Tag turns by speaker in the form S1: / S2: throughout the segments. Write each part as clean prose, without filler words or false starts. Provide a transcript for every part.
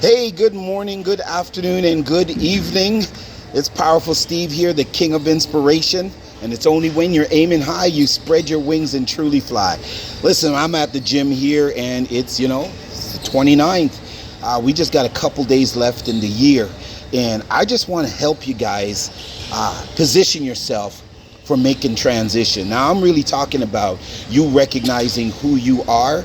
S1: Hey, good morning, good afternoon, and good evening. It's Powerful Steve here, the king of inspiration. And it's only when you're aiming high, you spread your wings and truly fly. Listen, I'm at the gym here, and it's the 29th. We just got a couple days left in the year. And I just want to help you guys position yourself for making transition. Now, I'm really talking about you recognizing who you are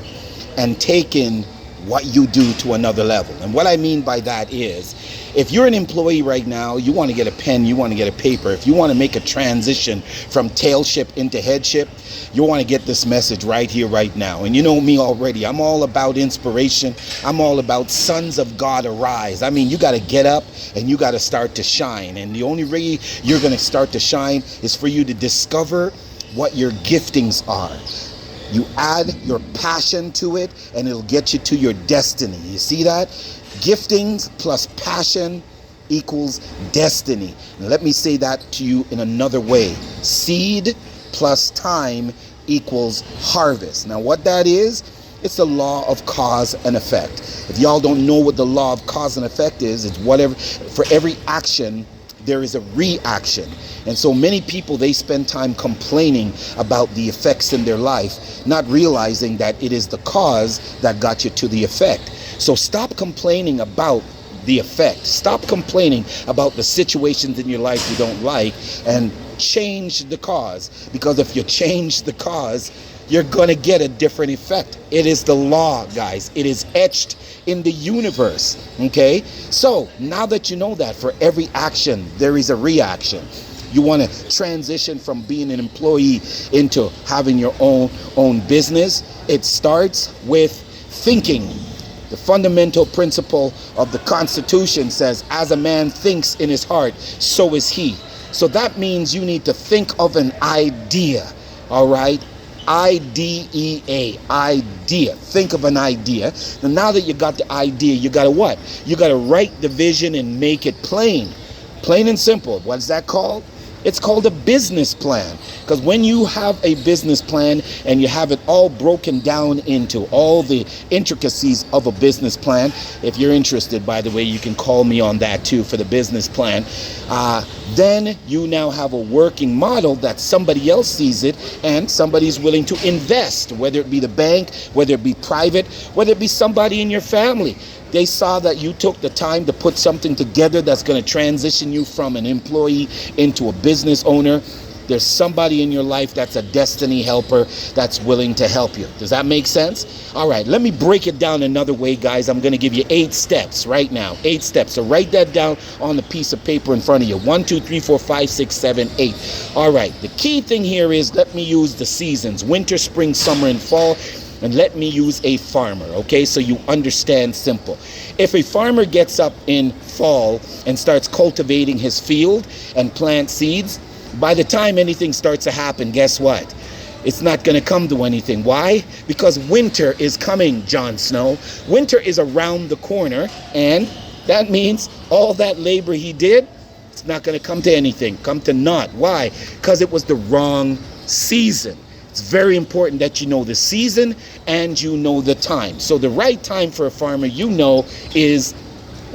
S1: and taking what you do to another level. And what I mean by that is, if you're an employee right now, you want to get a pen, you want to get a paper. If you want to make a transition from tailship into headship, you want to get this message right here, right now. And you know me already. I'm all about inspiration. I'm all about sons of God arise. I mean, you got to get up and you got to start to shine. And the only way you're going to start to shine is for you to discover what your giftings are. You add your passion to it, and it'll get you to your destiny. You see that? Giftings plus passion equals destiny. And let me say that to you in another way. Seed plus time equals harvest. Now, what that is, it's the law of cause and effect. If y'all don't know what the law of cause and effect is, it's whatever, for every action, there is a reaction. And so many people, they spend time complaining about the effects in their life, not realizing that it is the cause that got you to the effect. So stop complaining about the effect. Stop complaining about the situations in your life you don't like, and change the cause. Because if you change the cause, you're going to get a different effect. It is the law, guys. It is etched in the universe. Okay? So now that you know that for every action, there is a reaction. You want to transition from being an employee into having your own business. It starts with thinking. The fundamental principle of the Constitution says, as a man thinks in his heart, so is he. So that means you need to think of an idea. All right? IDEA, idea. Think of an idea. And now that you got the idea, you got to what? You got to write the vision and make it plain. Plain and simple. What is that called? It's called a business plan. Because when you have a business plan and you have it all broken down into all the intricacies of a business plan, if you're interested, by the way, you can call me on that too for the business plan. Then you now have a working model that somebody else sees it and somebody's willing to invest, whether it be the bank, whether it be private, whether it be somebody in your family. They saw that you took the time to put something together that's going to transition you from an employee into a business owner. There's somebody in your life that's a destiny helper that's willing to help you. Does that make sense? All right, let me break it down another way, guys. I'm going to give you 8 steps right now. 8 steps. So write that down on the piece of paper in front of you. 1, 2, 3, 4, 5, 6, 7, 8. All right, the key thing here is let me use the seasons: winter, spring, summer, and fall. And let me use a farmer, okay? So you understand simple. If a farmer gets up in fall and starts cultivating his field and plant seeds, by the time anything starts to happen, guess what? It's not going to come to anything. Why? Because winter is coming, Jon Snow. Winter is around the corner, and that means all that labor he did, it's not going to come to anything, come to naught. Why? Because it was the wrong season. It's very important that you know the season and you know the time. So the right time for a farmer, is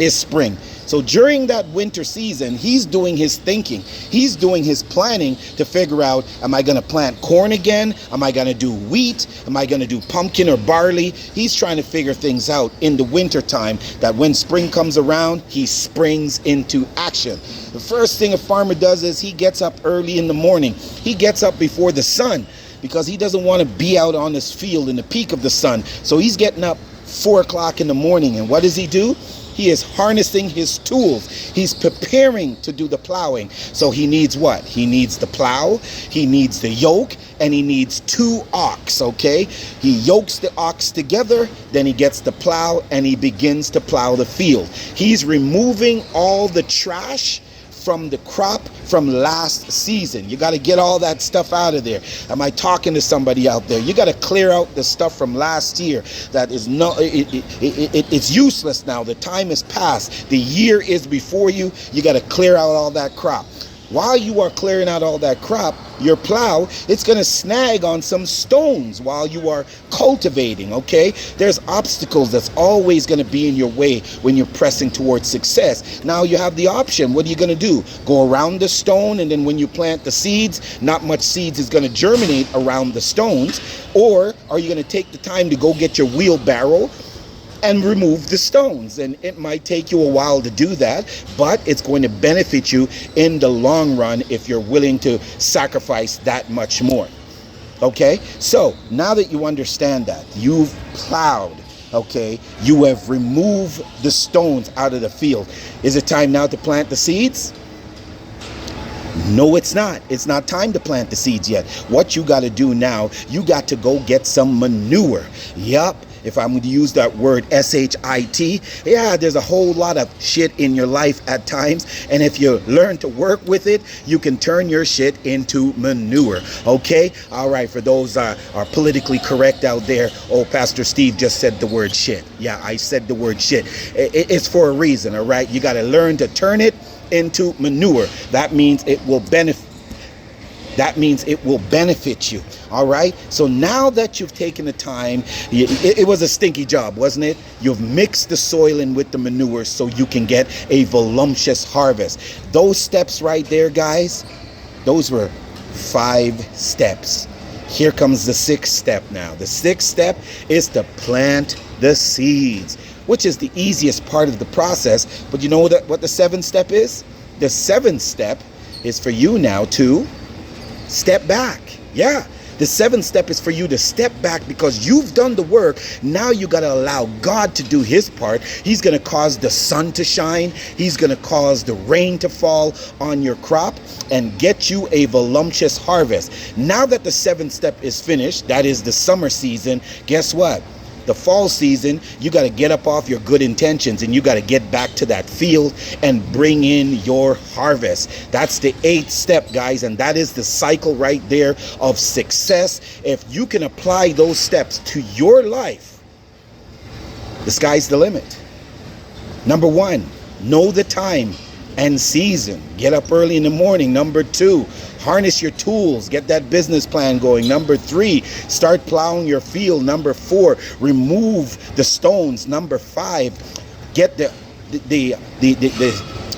S1: spring. So during that winter season, he's doing his thinking. He's doing his planning to figure out, am I going to plant corn again? Am I going to do wheat? Am I going to do pumpkin or barley? He's trying to figure things out in the winter time, that when spring comes around, he springs into action. The first thing a farmer does is he gets up early in the morning. He gets up before the sun, because he doesn't want to be out on this field in the peak of the sun. So he's getting up 4 o'clock in the morning. And what does he do? He is harnessing his tools. He's preparing to do the plowing. So he needs what? He needs the plow, he needs the yoke, and he needs 2 ox, okay? He yokes the ox together, then he gets the plow, and he begins to plow the field. He's removing all the trash from the crop from last season. You got to get all that stuff out of there. Am I talking to somebody out there? You got to clear out the stuff from last year that is not, it's useless now. The time has passed. The year is before you. You got to clear out all that crop. while you are clearing out all that crop, your plow, it's going to snag on some stones while you are cultivating, okay? There's obstacles that's always going to be in your way when you're pressing towards success. Now you have the option. What are you going to do? Go around the stone, and then when you plant the seeds, not much seeds is going to germinate around the stones? Or are you going to take the time to go get your wheelbarrow and remove the stones? And it might take you a while to do that, but it's going to benefit you in the long run if you're willing to sacrifice that much more. Okay, so now that you understand that, you've plowed, okay, you have removed the stones out of the field. Is it time now to plant the seeds? No, it's not. It's not time to plant the seeds yet. What you got to do now, you got to go get some manure. Yup. If I'm going to use that word S-H-I-T, yeah, there's a whole lot of shit in your life at times. And if you learn to work with it, you can turn your shit into manure. Okay? All right. For those are politically correct out there, oh, Pastor Steve just said the word shit. Yeah, I said the word shit. It's for a reason. All right? You got to learn to turn it into manure. That means it will benefit. That means it will benefit you. All right. So now that you've taken the time, it was a stinky job, wasn't it? You've mixed the soil in with the manure so you can get a voluptuous harvest. Those steps right there, guys, those were 5 steps. Here comes the 6th step now. The 6th step is to plant the seeds, which is the easiest part of the process. But you know what the 7th step is? The 7th step is for you now to step back. Yeah. The 7th step is for you to step back because you've done the work. Now you got to allow God to do his part. He's going to cause the sun to shine. He's going to cause the rain to fall on your crop and get you a voluptuous harvest. Now that the 7th step is finished, that is the summer season, guess what? The fall season, you got to get up off your good intentions and you got to get back to that field and bring in your harvest. That's the 8th step, guys, and that is the cycle right there of success. If you can apply those steps to your life, the sky's the limit. Number 1, know the time and season. Get up early in the morning. Number 2, harness your tools. Get that business plan going. Number 3, start plowing your field. Number 4, remove the stones. Number 5, get the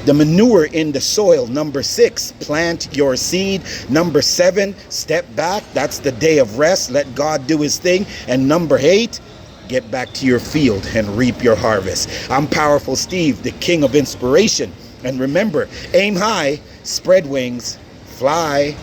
S1: manure in the soil. Number 6, plant your seed. Number 7, step back. That's the day of rest. Let God do his thing. And number 8, get back to your field and reap your harvest. I'm Powerful Steve, the king of inspiration. And remember, aim high, spread wings, fly.